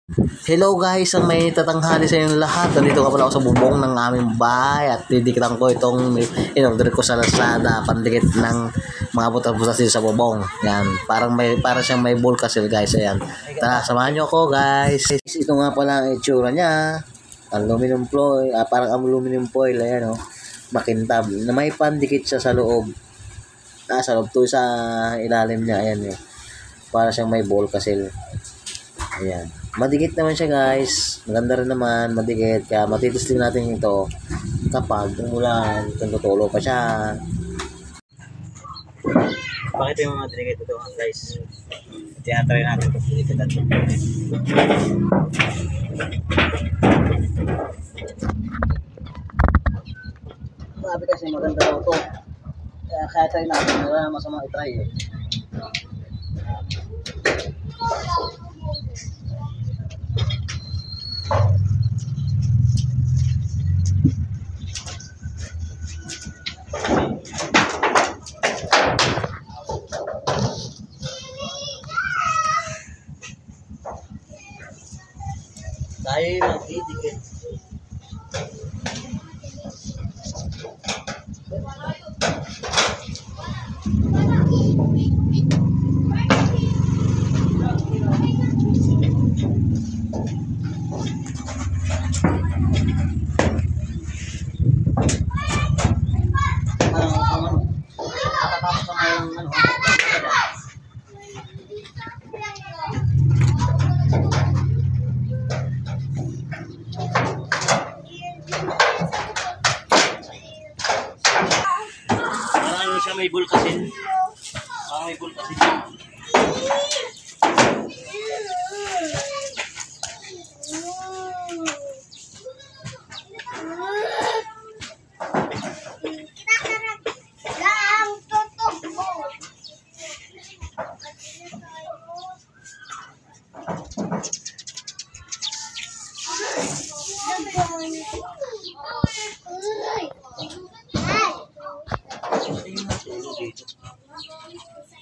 Hello guys, ang may tatanghali sa inyong lahat. Nandito nga pala ako sa bubong ng aming bahay at didikitan ko itong in-order ko sa Lazada, pandikit ng mga butas-butas dito sa bubong. Yan, para siyang may bowl kasi guys. Ayan. Tara, samahan niyo ako guys. Ito nga pala ang itsura niya. Aluminum foil, parang aluminum foil, ayan oh. Makintab na may pandikit siya sa loob. Sa loob to sa ilalim niya, ayan eh. Para siyang may bowl kasi. Ayan. Madikit naman siya guys. Maganda rin naman, madikit. Kaya matitesting natin ito kapag umulan, kung tutulo pa siya. Bakit yung mga dikit ito guys? Tiyatry natin ito. Sabi kasi maganda daw ito. Kaya try natin. Wala masama itry eh. Tayo magdidikit. Siya may bulkasin. May bulkasin.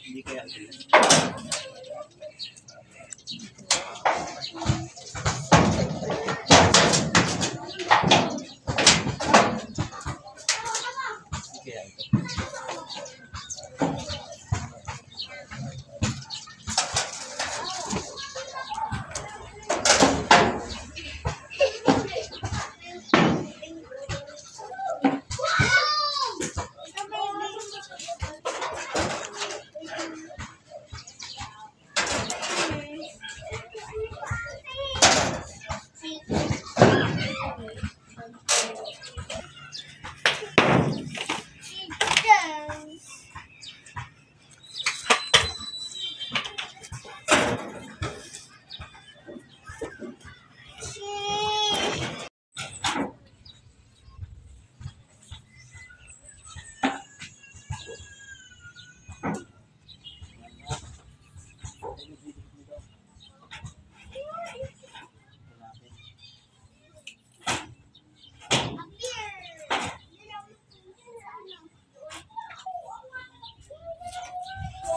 Hindi kaya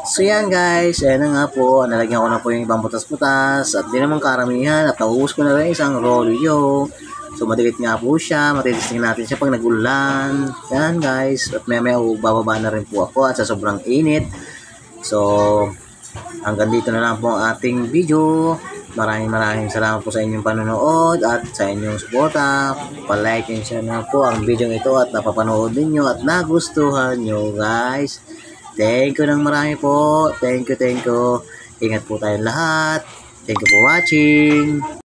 So yan guys, ayan na nga po, nalagyan ko na po yung ibang butas-butas at di naman karamihan at nauubos ko na rin isang rolyo. So madikit nga po siya, matitesting natin siya pag nag-ulan. Yan guys, at maya bababa na rin po ako at sa sobrang init. So hanggang dito na lang po ang ating video. Maraming salamat po sa inyong panonood at sa inyong suporta. Pa-like and share na po ang video ito at napapanood ninyo at nagustuhan nyo guys. Thank you ng marami po. Thank you. Ingat po tayong lahat. Thank you for watching.